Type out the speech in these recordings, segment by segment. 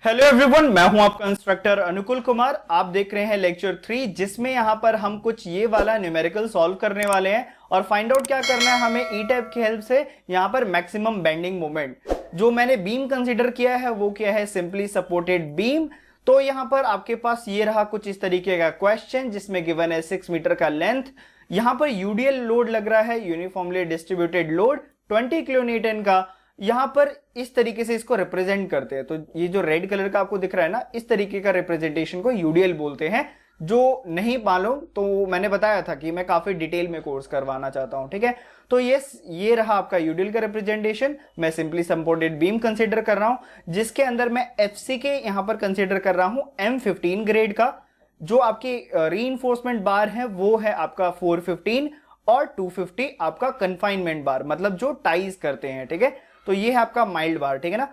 Hello everyone, मैं हूं आपका इंस्ट्रक्टर अनुकुल कुमार। आप देख रहे हैं लेक्चर 3, जिसमें यहां पर हम कुछ ये वाला न्यूमेरिकल सॉल्व करने वाले हैं और फाइंड आउट क्या करना है हमें ई टाइप की हेल्प से। यहां पर मैक्सिमम बेंडिंग मोमेंट जो मैंने बीम कंसीडर किया है वो क्या है, सिंपली सपोर्टेड बीम। तो यहां पर आपके पास ये रहा कुछ इस तरीके का क्वेश्चन जिसमें गिवन है 6 मीटर का लेंथ। यहां पर यूडीएल लोड लग रहा है, uniformly distributed load 20 kilo Newton का। यहां पर इस तरीके से इसको रिप्रेजेंट करते हैं। तो ये जो रेड कलर का आपको दिख रहा है ना, इस तरीके का रिप्रेजेंटेशन को यूडीएल बोलते हैं। जो नहीं मालूम तो मैंने बताया था कि मैं काफी डिटेल में कोर्स करवाना चाहता हूं, ठीक है। तो ये रहा आपका यूडीएल का रिप्रेजेंटेशन। मैं सिंपली सपोर्टेड बीम कंसीडर कर रहा हूं, जिसके अंदर मैं एफसी के यहां पर कंसीडर कर रहा हूं M15 ग्रेड का। जो आपकी रीइंफोर्समेंट बार है वो है आपका 415 और 250 आपका कन्फाइनमेंट बार, मतलब जो टाइज करते हैं, ठीक है। तो ये है आपका माइल्ड बार, ठीक है ना।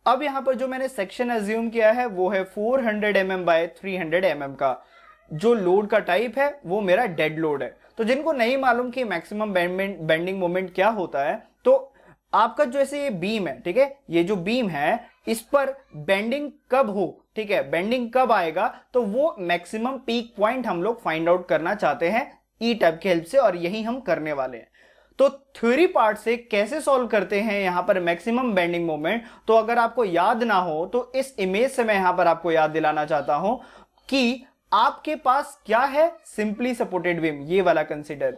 अब यहां पर जो मैंने सेक्शन अज्यूम किया है वो है 400 mm बाय 300 mm का। जो लोड का टाइप है वो मेरा डेड लोड है। तो जिनको नहीं मालूम कि मैक्सिमम बेंडिंग मोमेंट क्या होता है, तो आपका जो ऐसे ये बीम है, ठीक है, ये जो बीम है इस पर बेंडिंग कब हो, ठीक है, बेंडिंग कब आएगा, तो वो मैक्सिमम पीक पॉइंट हम लोग फाइंड आउट करना चाहते हैं ई टाइप की हेल्प से, और यही हम करने वाले हैं। तो थ्योरी पार्ट से कैसे सॉल्व करते हैं यहां पर मैक्सिमम बेंडिंग मोमेंट, तो अगर आपको याद ना हो तो इस इमेज से मैं यहां पर आपको याद दिलाना चाहता हूं कि आपके पास क्या है, सिंपली सपोर्टेड बीम, ये वाला कंसीडर।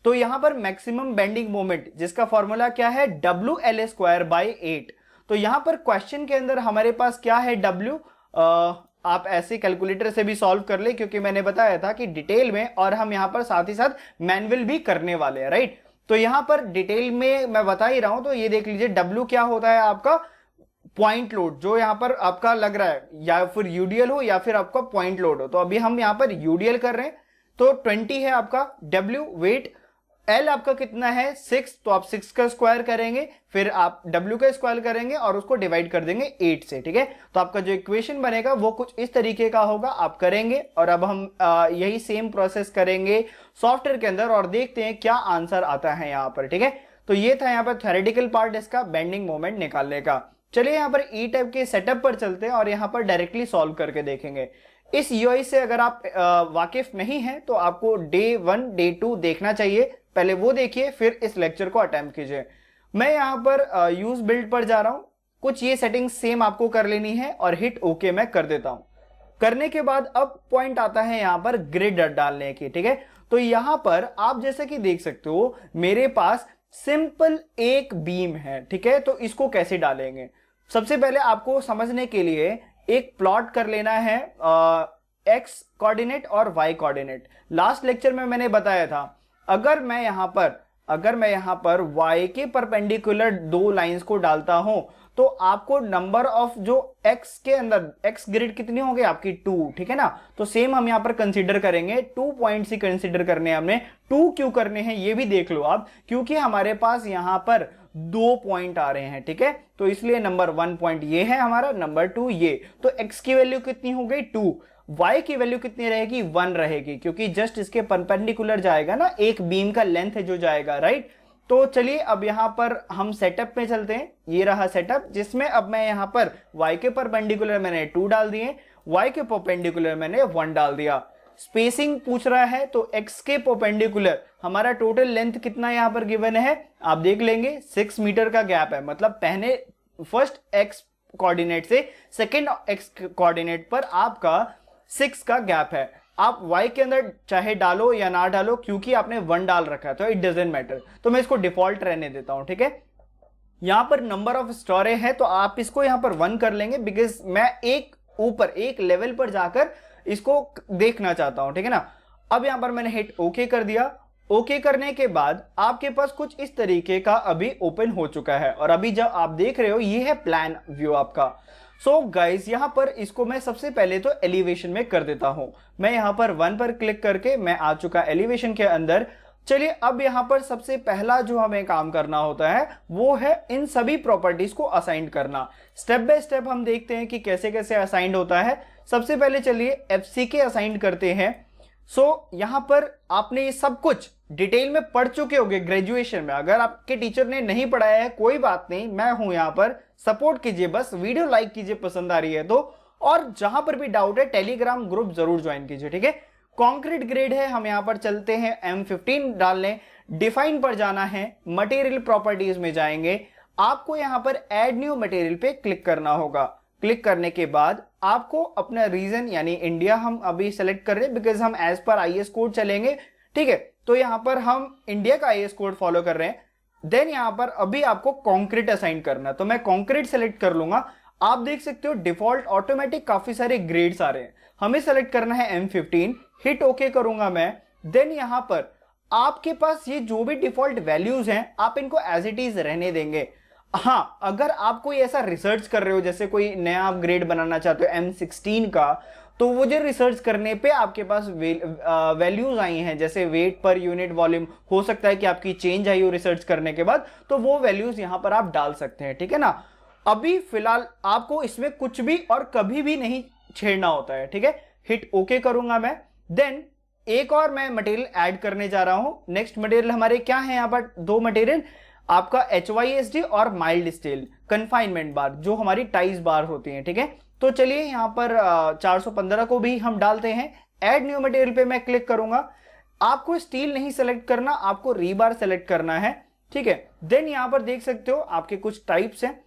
तो यहां पर मैक्सिमम बेंडिंग मोमेंट जिसका फॉर्मूला क्या है, WL²/8। तो यहां पर क्वेश्चन के अंदर हमारे पास क्या है, W। आप ऐसे कैलकुलेटर से भी सॉल्व कर ले, क्योंकि मैंने बताया था कि डिटेल में, और हम यहां पर साथ ही साथ मैनुअल भी करने वाले हैं, राइट। तो यहां पर डिटेल में मैं बता ही रहा हूं, तो ये देख लीजिए W क्या होता है आपका पॉइंट लोड, जो यहां पर आपका लग रहा है, या फिर यूडीएल हो या फिर आपका पॉइंट लोड हो। तो अभी हम यहां पर यूडीएल कर रहे हैं, तो 20 है आपका W वेट। L आपका कितना है 6, तो आप 6 का स्क्वायर करेंगे, फिर आप W का स्क्वायर करेंगे और उसको डिवाइड कर देंगे 8 से, ठीक है। तो आपका जो इक्वेशन बनेगा वो कुछ इस तरीके का होगा, आप करेंगे। और अब हम यही सेम प्रोसेस करेंगे सॉफ्टवेयर के अंदर और देखते हैं क्या आंसर आता है यहाँ पर, ठीक है। तो ये था यहाँ पर थ्योरेटिकल पार्ट इसका बेंडिंग मोमेंट निकालने का। चलिए यहाँ पर ई टाइप के सेटअप पर चलते हैं और यहाँ पर डायरेक्टली सॉल्व करके देखेंगे। इस यूआई से अगर आप वाकिफ नहीं है तो आपको डे 1 डे 2 देखना चाहिए, पहले वो देखिए फिर इस लेक्चर को अटेम्प्ट कीजिए। मैं यहां पर यूज बिल्ड पर जा रहा हूं, कुछ ये सेटिंग सेम आपको कर लेनी है और हिट ओके मैं कर देता हूं। करने के बाद अब पॉइंट आता है यहां पर ग्रिड डालने की, ठीक है। तो यहां पर आप जैसे कि देख सकते हो मेरे पास सिंपल एक बीम है, ठीक है। तो इसको कैसे डालेंगे, सबसे पहले आपको समझने के लिए एक प्लॉट कर लेना है एक्स कोऑर्डिनेट और वाई कोऑर्डिनेट। लास्ट लेक्चर में मैंने बताया था अगर मैं यहां पर y के परपेंडिकुलर दो लाइंस को डालता हूं तो आपको नंबर ऑफ जो x के अंदर, x ग्रिड कितनी होगी आपकी 2, ठीक है ना। तो सेम हम यहां पर कंसीडर करेंगे, 2 पॉइंट्स ही कंसीडर करने हैं हमने। 2 क्यों करने हैं ये भी देख लो आप, क्योंकि हमारे पास यहां पर 2 पॉइंट आ रहे हैं, ठीक है। तो इसलिए नंबर 1 पॉइंट ये है हमारा, नंबर 2 ये। तो x की वैल्यू कितनी हो गई 2, y की वैल्यू कितनी रहेगी 1 रहेगी, क्योंकि जस्ट इसके परपेंडिकुलर जाएगा ना, एक बीम का लेंथ है जो जाएगा, राइट। तो चलिए अब यहां पर हम सेटअप में चलते हैं। ये रहा सेटअप, जिसमें अब मैं यहां पर y के परपेंडिकुलर मैंने 2 डाल दिए, y के परपेंडिकुलर मैंने 1 डाल दिया। स्पेसिंग पूछ रहा है तो x के परपेंडिकुलर हमारा टोटल लेंथ कितना यहां पर गिवन है, आप देख लेंगे 6 मीटर का गैप है। मतलब पहले फर्स्ट x कोऑर्डिनेट से सेकेंड x कोऑर्डिनेट पर आपका 6 का गैप है। आप y के अंदर चाहे डालो या ना डालो, क्योंकि आपने 1 डाल रखा है तो इट डजंट मैटर, तो मैं इसको डिफॉल्ट रहने देता हूं, ठीक है। यहां पर नंबर ऑफ स्टोरे है तो आप इसको यहां पर 1 कर लेंगे, बिकॉज मैं एक ऊपर एक लेवल पर जाकर इसको देखना चाहता हूं, ठीक है ना। अब यहां पर मैंने हिट ओके कर दिया। ओके करने के बाद आपके पास कुछ इस तरीके का अभी ओपन हो चुका है, और अभी जब आप देख रहे हो ये है प्लान व्यू आपका। सो गाइज यहां पर इसको मैं सबसे पहले तो एलिवेशन में कर देता हूं। मैं यहां पर 1 पर क्लिक करके मैं आ चुका एलिवेशन के अंदर। चलिए अब यहां पर सबसे पहला जो हमें काम करना होता है वो है इन सभी प्रॉपर्टीज को असाइन करना। स्टेप बाय स्टेप हम देखते हैं कि कैसे कैसे असाइंड होता है। सबसे पहले चलिए एफसी के असाइन करते हैं। यहां पर आपने ये सब कुछ डिटेल में पढ़ चुके होंगे ग्रेजुएशन में। अगर आपके टीचर ने नहीं पढ़ाया है कोई बात नहीं, मैं हूं यहां पर, सपोर्ट कीजिए, बस वीडियो लाइक कीजिए पसंद आ रही है तो। और जहां पर भी डाउट है टेलीग्राम ग्रुप जरूर ज्वाइन कीजिए, ठीक है। कॉन्क्रीट ग्रेड है, हम यहां पर चलते हैं M15 डालने, डिफाइन पर जाना है, मटेरियल प्रॉपर्टीज में जाएंगे, आपको यहां पर ऐड न्यू मटेरियल पे क्लिक करना होगा। क्लिक करने के बाद आपको अपना रीजन यानी इंडिया हम अभी सेलेक्ट कर रहे हैं बिकॉज हम एज पर IAS कोड चलेंगे, ठीक है। तो यहां पर हम इंडिया का IAS कोड फॉलो कर रहे हैं। देन यहां पर अभी आपको कॉन्क्रीट असाइन करना है, तो मैं कॉन्क्रीट सेलेक्ट कर लूंगा। आप देख सकते हो डिफॉल्ट ऑटोमेटिक काफी सारे ग्रेड्स आ रहे हैं, हमें सेलेक्ट करना है M15, हिट ओके करूंगा मैं। देन यहां पर आपके पास ये जो भी डिफॉल्ट वैल्यूज हैं आप इनको एज इट इज रहने देंगे। हाँ, अगर आप कोई ऐसा रिसर्च कर रहे हो जैसे कोई नया आप ग्रेड बनाना चाहते हो M16 का, तो वो जो रिसर्च करने पे आपके पास वैल्यूज आई हैं जैसे वेट पर यूनिट वॉल्यूम, हो सकता है कि आपकी चेंज आई हो रिसर्च करने के बाद, तो वो वैल्यूज यहां पर आप डाल सकते हैं, ठीक है ना। अभी फिलहाल आपको इसमें कुछ भी और कभी भी नहीं छेड़ना होता है, ठीक है। हिट ओके करूंगा मैं। देन एक और मैं मटेरियल ऐड करने जा रहा हूं। नेक्स्ट मटेरियल हमारे क्या है, यहां पर दो मटेरियल, आपका HYSD और माइल्ड स्टील कन्फाइनमेंट बार, जो हमारी टाइज बार होती हैं, ठीक है। तो चलिए यहां पर 415 को भी हम डालते हैं। ऐड न्यू मटेरियल पे मैं क्लिक करूंगा। आपको स्टील नहीं सेलेक्ट करना, आपको रीबार सेलेक्ट करना है, ठीक है। देन यहां पर देख सकते हो आपके कुछ टाइप्स हैं।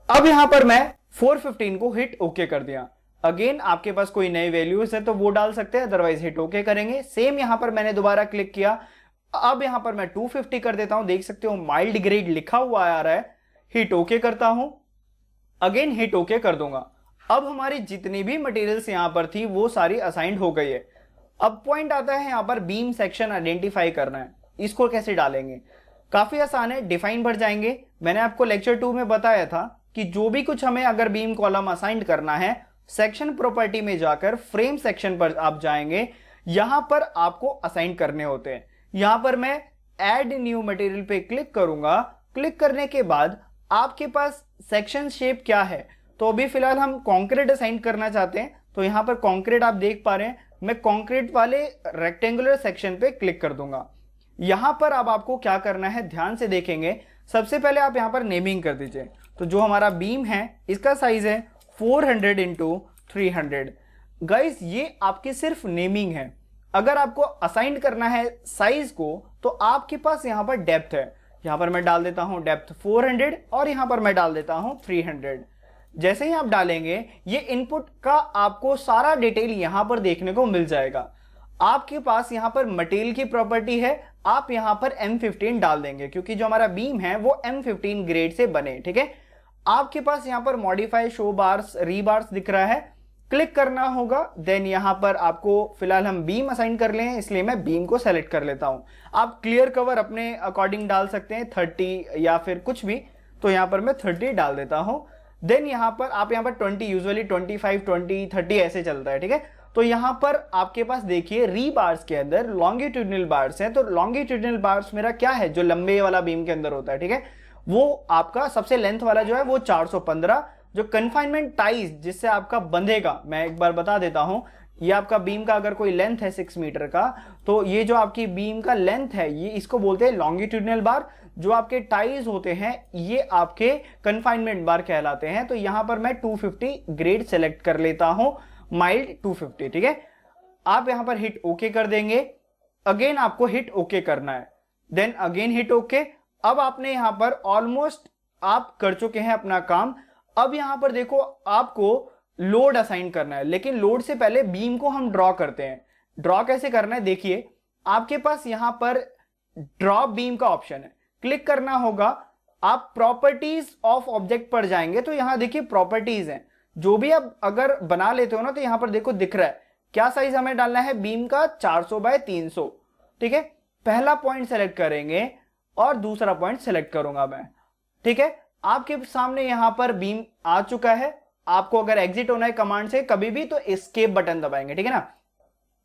अब यहां पर मैं 415 को हिट ओके कर दिया। अगेन आपके पास कोई नई वैल्यूज है तो वो डाल सकते हैं, अदरवाइज हिट ओके करेंगे। सेम यहां पर मैंने दोबारा क्लिक किया। अब यहां पर मैं 250 कर देता हूं, देख सकते हो माइल्ड ग्रेड लिखा हुआ आ रहा है। हिट ओके करता हूं, अगेन हिट ओके कर दूंगा। अब हमारी जितनी भी मटेरियल्स यहां पर थी वो सारी असाइंड हो गई है। अब पॉइंट आता है यहां पर बीम सेक्शन आइडेंटिफाई करना है, इसको कैसे डालेंगे। काफी आसान है, डिफाइन पर जाएंगे। मैंने आपको लेक्चर 2 में बताया था कि जो भी कुछ हमें अगर बीम कॉलम असाइंड करना है, सेक्शन प्रॉपर्टी में जाकर फ्रेम सेक्शन पर आप जाएंगे, यहां पर आपको असाइन करने होते हैं। यहां पर मैं ऐड न्यू मटेरियल पे क्लिक करूंगा। क्लिक करने के बाद आपके पास सेक्शन शेप क्या है, तो अभी फिलहाल हम कंक्रीट असाइन करना चाहते हैं, तो यहां पर कंक्रीट आप देख पा रहे हैं, मैं कंक्रीट वाले रेक्टेंगुलर सेक्शन पे क्लिक कर दूंगा। यहां पर अब आपको क्या करना है ध्यान से देखेंगे। सबसे पहले आप यहां पर नेमिंग कर दीजिए। तो जो हमारा बीम है इसका साइज है 400 इंटू 300। गाइस ये आपकी सिर्फ नेमिंग है। अगर आपको असाइन करना है साइज को तो आपके पास यहां पर डेप्थ है, यहां पर मैं डाल देता हूं डेप्थ 400 और यहां पर मैं डाल देता हूं 300। जैसे ही आप डालेंगे ये इनपुट का आपको सारा डिटेल यहां पर देखने को मिल जाएगा। आपके पास यहां पर मटेरियल की प्रॉपर्टी है, आप यहां पर M15 डाल देंगे क्योंकि जो हमारा बीम है वो M15 ग्रेड से बने, ठीक है। आपके पास यहां पर मॉडिफाई शो बार्स रीबार्स दिख रहा है, क्लिक करना होगा। देन यहां पर आपको फिलहाल हम बीम असाइन कर ले हैं इसलिए मैं बीम को सेलेक्ट कर लेता हूं। आप क्लियर कवर अपने अकॉर्डिंग डाल सकते हैं 30 या फिर कुछ भी, तो यहां पर मैं 30 डाल देता हूं। देन यहां पर आप यहां पर 20, यूजुअली 25, 20, 30 ऐसे चलता है, ठीक है। तो यहां पर आपके पास देखिए री बार्स के अंदर लॉन्गिट्यूडनल बार्स हैं, तो लॉन्गिट्यूडनल बार्स मेरा क्या है जो लंबे वाला बीम के अंदर होता है, ठीक है। वो आपका सबसे लेंथ वाला जो है वो 415। जो कन्फाइनमेंट टाइज जिससे आपका बंधेगा, मैं एक बार बता देता हूं, ये आपका बीम का अगर कोई लेंथ है 6 मीटर का, तो ये जो आपकी बीम का लेंथ है ये इसको बोलते हैं लॉन्गिट्यूडनल बार। जो आपके टाइज होते हैं ये आपके कन्फाइनमेंट बार कहलाते हैं। तो यहां पर मैं 250 ग्रेड सेलेक्ट कर लेता हूं, माइल्ड 250, ठीक है। आप यहां पर हिट ओके कर देंगे। अगेन आपको हिट ओके करना है, देन अगेन हिट ओके। अब आपने यहां पर ऑलमोस्ट आप कर चुके हैं अपना काम। अब यहां पर देखो आपको लोड असाइन करना है, लेकिन लोड से पहले बीम को हम ड्रॉ करते हैं। ड्रॉ कैसे करना है देखिए, आपके पास यहां पर ड्रॉ बीम का ऑप्शन है, क्लिक करना होगा। आप प्रॉपर्टीज ऑफ ऑब्जेक्ट पर जाएंगे तो यहां देखिए प्रॉपर्टीज हैं, जो भी आप अगर बना लेते हो ना तो यहां पर देखो दिख रहा है क्या साइज हमें डालना है बीम का, 400 बाय 300, ठीक है। पहला पॉइंट सेलेक्ट करेंगे और दूसरा पॉइंट सेलेक्ट करूंगा मैं, ठीक है। आपके सामने यहां पर बीम आ चुका है। आपको अगर एग्जिट होना है कमांड से कभी भी तो एस्केप बटन दबाएंगे, ठीक है ना।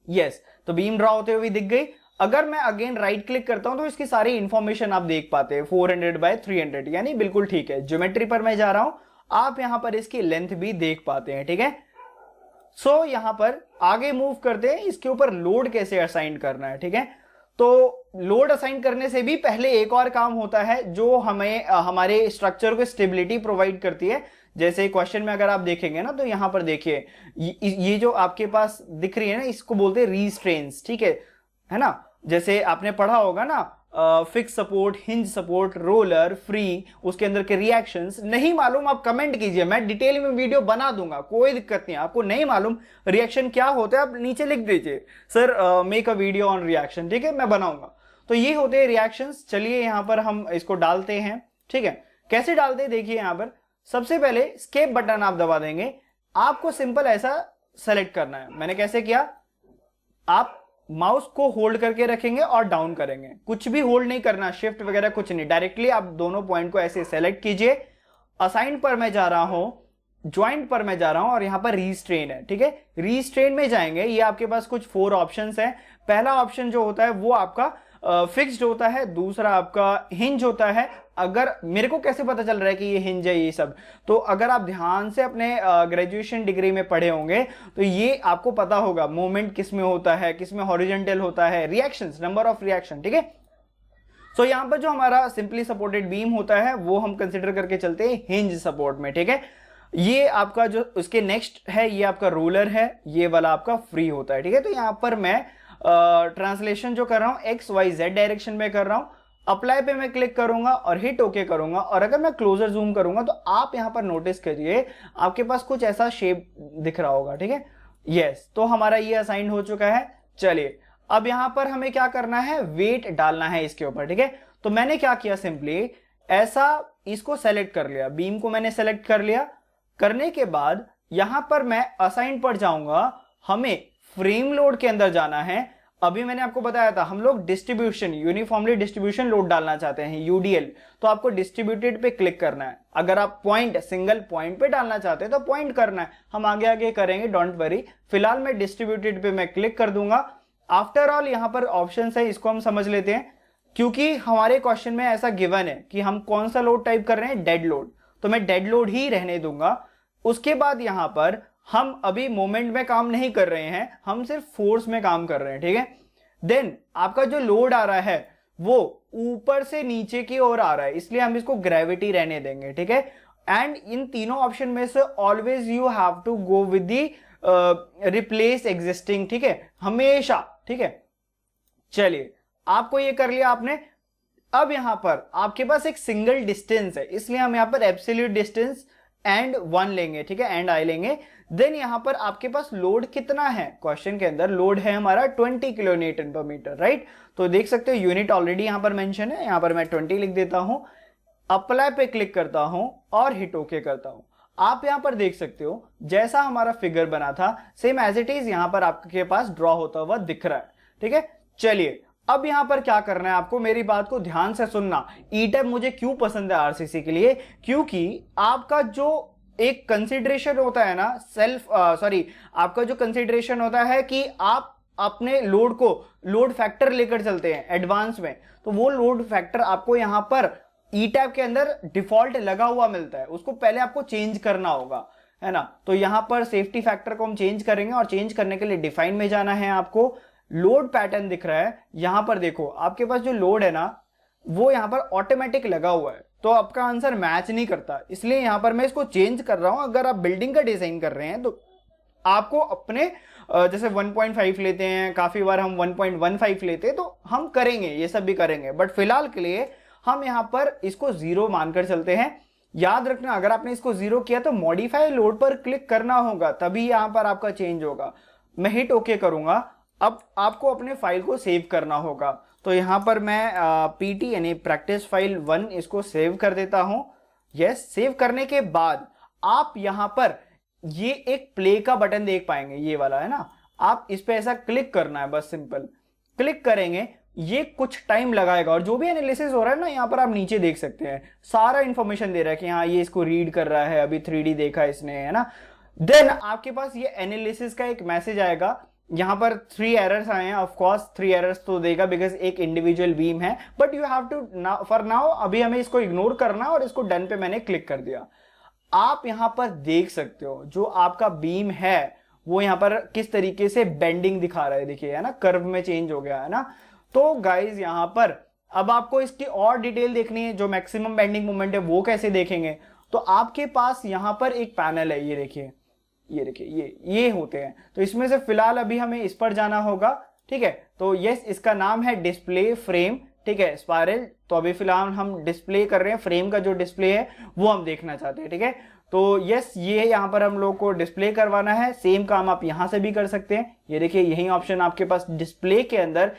यस, तो बीम ड्रॉ होते हुए दिख गई। अगर मैं अगेन राइट क्लिक करता हूं तो इसकी सारी इंफॉर्मेशन आप देख पाते हैं, 400 बाय 300 यानी बिल्कुल ठीक है। ज्योमेट्री पर मैं जा रहा हूं, आप यहां पर इसकी लेंथ भी देख पाते हैं, ठीक है। सो यहां पर आगे मूव करते हैं, इसके ऊपर लोड कैसे असाइन करना है। ठीक है, तो लोड असाइन करने से भी पहले एक और काम होता है जो हमें हमारे स्ट्रक्चर को स्टेबिलिटी प्रोवाइड करती है। जैसे क्वेश्चन में अगर आप देखेंगे ना, तो यहां पर देखिए ये जो आपके पास दिख रही है ना, इसको बोलते हैं रीस्ट्रेन्स। ठीक है ना, जैसे आपने पढ़ा होगा ना, fix support, hinge support, roller, free, उसके अंदर के रिएक्शंस। नहीं मालूम आप कमेंट कीजिए, मैं डिटेल में वीडियो बना दूंगा, कोई दिक्कत नहीं। आपको नहीं मालूम रिएक्शन क्या होता है, आप नीचे लिख दीजिए sir make a video on reaction. ठीक है, मैं बनाऊंगा। तो ये होते हैं रिएक्शंस। चलिए यहां पर हम इसको डालते हैं। ठीक है, कैसे डालते हैं देखिए, यहां पर सबसे पहले स्केप बटन आप दबा देंगे। आपको सिंपल ऐसा सेलेक्ट करना है। मैंने कैसे किया, आप माउस को होल्ड करके रखेंगे और डाउन करेंगे, कुछ भी होल्ड नहीं करना, शिफ्ट वगैरह कुछ नहीं, डायरेक्टली आप दोनों पॉइंट को ऐसे सेलेक्ट कीजिए। असाइन पर मैं जा रहा हूं, ज्वाइंट पर मैं जा रहा हूं और यहां पर रीस्ट्रेन है। ठीक है, रीस्ट्रेन में जाएंगे, ये आपके पास कुछ 4 ऑप्शंस हैं। पहला ऑप्शन जो होता है वो आपका फिक्स्ड होता है, दूसरा आपका हिंज होता है। अगर मेरे को कैसे पता चल रहा है कि ये हिंज है ये सब, तो अगर आप ध्यान से अपने ग्रेजुएशन डिग्री में पढ़े होंगे तो ये आपको पता होगा मोमेंट किस में होता है, किस में हॉरिजॉन्टल होता है, रिएक्शंस, नंबर ऑफ रिएक्शन। ठीक है, सो यहां पर जो हमारा सिंपली सपोर्टेड बीम होता है वो हम कंसिडर करके चलते हैं हिंज सपोर्ट में। ठीक है, ये आपका जो उसके नेक्स्ट है ये आपका रोलर है, ये वाला आपका फ्री होता है। ठीक है, तो यहां पर मैं ट्रांसलेशन जो कर रहा हूं XYZ डायरेक्शन में कर रहा हूं। अप्लाई पे मैं क्लिक करूंगा और हिट ओके करूंगा। और अगर मैं क्लोजर जूम करूंगा तो आप यहां पर नोटिस करिए आपके पास कुछ ऐसा शेप दिख रहा होगा। ठीक है, यस, तो हमारा ये असाइन हो चुका है। चलिए अब यहां पर हमें क्या करना है, वेट डालना है इसके ऊपर। ठीक है, तो मैंने क्या किया, सिंपली ऐसा इसको सेलेक्ट कर लिया, बीम को मैंने सेलेक्ट कर लिया। करने के बाद यहां पर मैं असाइन पर जाऊंगा, हमें फ्रेम लोड के अंदर जाना है। अभी मैंने आपको बताया था हम लोग डिस्ट्रीब्यूशन, यूनिफॉर्मली डिस्ट्रीब्यूशन लोड डालना चाहते हैं, यूडीएल, तो आपको डिस्ट्रीब्यूटेड पे क्लिक करना है। अगर आप पॉइंट, सिंगल पॉइंट पे डालना चाहते हैं तो पॉइंट करना है, हम आगे आगे करेंगे, डोंट वरी। फिलहाल मैं डिस्ट्रीब्यूटेड पे मैं क्लिक कर दूंगा। आफ्टर ऑल यहां पर ऑप्शन है, इसको हम समझ लेते हैं, क्योंकि हमारे क्वेश्चन में ऐसा गिवन है कि हम कौन सा लोड टाइप कर रहे हैं, डेड लोड, तो मैं डेड लोड ही रहने दूंगा। उसके बाद यहां पर हम अभी मोमेंट में काम नहीं कर रहे हैं, हम सिर्फ फोर्स में काम कर रहे हैं। ठीक है, देन आपका जो लोड आ रहा है वो ऊपर से नीचे की ओर आ रहा है, इसलिए हम इसको ग्रेविटी रहने देंगे। ठीक है, एंड इन तीनों ऑप्शन में से always you have to go with the replace existing. ठीक है, हमेशा। ठीक है, चलिए आपको ये कर लिया आपने। अब यहां पर आपके पास एक सिंगल डिस्टेंस है, इसलिए हम यहां पर एब्सोल्यूट डिस्टेंस एंड 1 लेंगे। ठीक है, एंड आई लेंगे। देन यहां पर आपके पास लोड कितना है, क्वेश्चन के अंदर लोड है हमारा 20 किलो न्यूटन पर मीटर, राइट। तो देख सकते हो यूनिट ऑलरेडी यहां पर मेंशन है, यहां पर मैं 20 लिख देता हूं। अप्लाई पे क्लिक करता हूं और हिट ओके करता हूं। आप यहां पर देख सकते हो जैसा हमारा फिगर बना था सेम एज इट इज यहां पर आपके पास ड्रॉ होता हुआ दिख रहा है। ठीक है, चलिए अब यहां पर क्या करना है आपको, मेरी बात को ध्यान से सुनना। ई टाइप मुझे क्यों पसंद है आरसीसी के लिए, क्योंकि आपका जो एक कंसिडरेशन होता है ना, आपका जो कंसिडरेशन होता है कि आप अपने लोड को लोड फैक्टर लेकर चलते हैं एडवांस में, तो वो लोड फैक्टर आपको यहां पर ई टैब के अंदर डिफॉल्ट लगा हुआ मिलता है, उसको पहले आपको चेंज करना होगा, है ना। तो यहां पर सेफ्टी फैक्टर को हम चेंज करेंगे और चेंज करने के लिए डिफाइन में जाना है। आपको लोड पैटर्न दिख रहा है, यहां पर देखो आपके पास जो लोड है ना वो यहां पर ऑटोमेटिक लगा हुआ है, तो आपका आंसर मैच नहीं करता, इसलिए यहां पर मैं इसको चेंज कर रहा हूं। अगर आप बिल्डिंग का डिजाइन कर रहे हैं तो आपको अपने जैसे 1.5 लेते हैं, काफी बार हम 1.15 लेते हैं, तो हम करेंगे, ये सब भी करेंगे, बट फिलहाल के लिए हम यहां पर इसको 0 मानकर चलते हैं। याद रखना अगर आपने इसको 0 किया तो मॉडिफाई लोड पर क्लिक करना होगा, तभी यहां पर आपका चेंज होगा। मैं हिट ओके करूंगा। अब आपको अपने फाइल को सेव करना होगा, तो यहां पर मैं PT यानी प्रैक्टिस फाइल 1 इसको सेव कर देता हूं। यस, सेव करने के बाद आप यहां पर ये एक प्ले का बटन देख पाएंगे, ये वाला है ना, आप इस पे ऐसा क्लिक करना है, बस सिंपल क्लिक करेंगे, ये कुछ टाइम लगाएगा और जो भी एनालिसिस हो रहा है ना यहाँ पर आप नीचे देख सकते हैं सारा इंफॉर्मेशन दे रहा है कि हाँ ये इसको रीड कर रहा है, अभी 3D देखा इसने, है ना। देन आपके पास ये एनालिसिस का एक मैसेज आएगा, यहां पर 3 एरर्स आए हैं, ऑफ कोर्स 3 एरर्स तो देगा बिकॉज एक इंडिविजुअल बीम है, but you have to for now अभी हमें इसको इग्नोर करना और इसको डन पे मैंने क्लिक कर दिया। आप यहां पर देख सकते हो जो आपका बीम है वो यहाँ पर किस तरीके से बेंडिंग दिखा रहा है, देखिए है ना, कर्व में चेंज हो गया है ना। तो गाइज यहाँ पर अब आपको इसकी और डिटेल देखनी है, जो मैक्सिमम बेंडिंग मोमेंट है वो कैसे देखेंगे। तो आपके पास यहाँ पर एक पैनल है, ये देखिए, ये देखिए, ये होते हैं। तो इसमें से फिलहाल अभी हमें इस पर जाना होगा, ठीक है। तो यस, इसका नाम है डिस्प्ले फ्रेम, ठीक है, स्पाइरल। तो अभी फिलहाल हम डिस्प्ले कर रहे हैं, फ्रेम का जो डिस्प्ले है वो हम देखना चाहते हैं, ठीक है। तो यस, ये यहाँ पर हम लोग को डिस्प्ले करवाना है। सेम काम आप यहाँ से भी कर सकते हैं। ये देखिए, यही ऑप्शन आपके पास डिस्प्ले के अंदर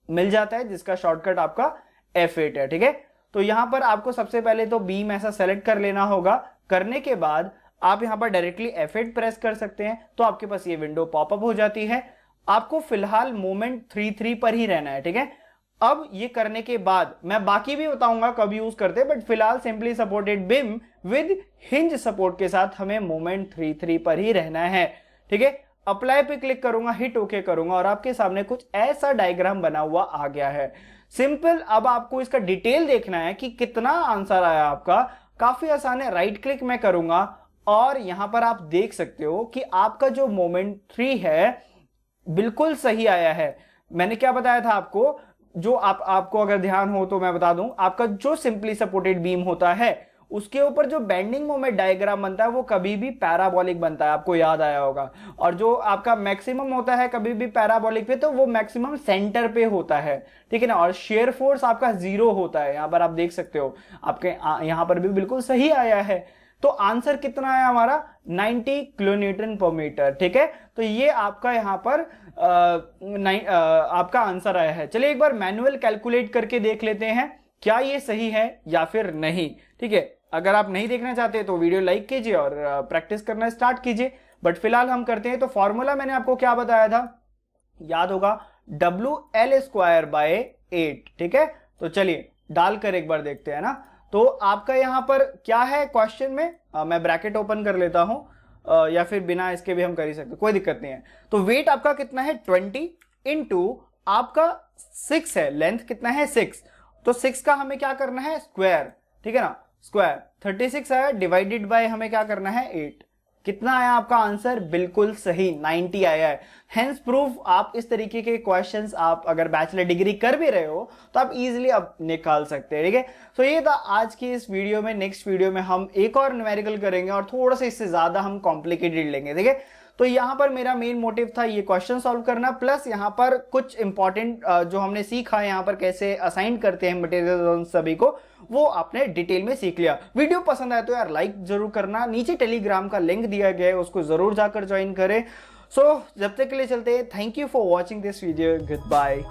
मिल जाता है, जिसका शॉर्टकट आपका F8 है, ठीक है। तो यहाँ पर आपको सबसे पहले तो बीम ऐसा सेलेक्ट कर लेना होगा। करने के बाद आप यहाँ पर डायरेक्टली F8 प्रेस कर सकते हैं, तो आपके पास ये विंडो पॉपअप हो जाती है। आपको फिलहाल मोमेंट 3 पर ही रहना है, ठीक है। अब ये करने के बाद मैं बाकी भी बताऊंगा कब यूज करते हैं, बट फिलहाल simply supported beam with hinge support के साथ हमें मोमेंट 3 पर ही रहना है, ठीक है। अप्लाई पे क्लिक करूंगा, हिट ओके करूंगा और आपके सामने कुछ ऐसा डायग्राम बना हुआ आ गया है। सिंपल। अब आपको इसका डिटेल देखना है कि कितना आंसर आया आपका। काफी आसान है, राइट क्लिक मैं करूंगा और यहां पर आप देख सकते हो कि आपका जो मोमेंट 3 है बिल्कुल सही आया है। मैंने क्या बताया था आपको, जो आपको अगर ध्यान हो तो मैं बता दूं, आपका जो सिंपली सपोर्टेड बीम होता है उसके ऊपर जो बेंडिंग मोमेंट डायग्राम बनता है वो कभी भी पैराबोलिक बनता है, आपको याद आया होगा। और जो आपका मैक्सिमम होता है कभी भी पैराबोलिक पे, तो वो मैक्सिमम सेंटर पे होता है, ठीक है ना। और शेयर फोर्स आपका 0 होता है। यहां पर आप देख सकते हो, आपके यहां पर भी बिल्कुल सही आया है। तो आंसर कितना आया हमारा, 90 किलोन्यूटन पर मीटर, ठीक है। तो ये आपका यहां पर आपका आंसर आया है। चलिए एक बार मैनुअल कैलकुलेट करके देख लेते हैं क्या ये सही है या फिर नहीं, ठीक है। अगर आप नहीं देखना चाहते तो वीडियो लाइक कीजिए और प्रैक्टिस करना स्टार्ट कीजिए। बट फिलहाल हम करते हैं। तो फॉर्मूला मैंने आपको क्या बताया था, याद होगा, WL²/8, ठीक है। तो चलिए डालकर एक बार देखते हैं ना। तो आपका यहां पर क्या है क्वेश्चन में, मैं ब्रैकेट ओपन कर लेता हूं, या फिर बिना इसके भी हम कर ही सकते, कोई दिक्कत नहीं है। तो वेट आपका कितना है 20 इंटू आपका 6 है, लेंथ कितना है 6, तो 6 का हमें क्या करना है स्क्वायर, ठीक है ना, स्क्वायर 36 आया, डिवाइडेड बाय हमें क्या करना है 8। कितना आया आपका आंसर, बिल्कुल सही 90 आया है। हेंस प्रूफ आप इस तरीके के क्वेश्चंस आप अगर बैचलर डिग्री कर भी रहे हो तो आप इजीली आप निकाल सकते हैं, ठीक है। तो ये था आज की इस वीडियो में। नेक्स्ट वीडियो में हम एक और न्यूमेरिकल करेंगे और थोड़ा सा इससे ज्यादा हम कॉम्प्लिकेटेड लेंगे, ठीक है। तो यहाँ पर मेरा मेन मोटिव था ये क्वेश्चन सॉल्व करना, प्लस यहाँ पर कुछ इंपॉर्टेंट जो हमने सीखा यहाँ पर कैसे असाइन करते हैं मटेरियल सभी को, वो आपने डिटेल में सीख लिया। वीडियो पसंद आए तो यार लाइक जरूर करना, नीचे टेलीग्राम का लिंक दिया गया है उसको जरूर जाकर ज्वाइन करें। सो जब तक के लिए चलते हैं, thank you for watching this video, good bye.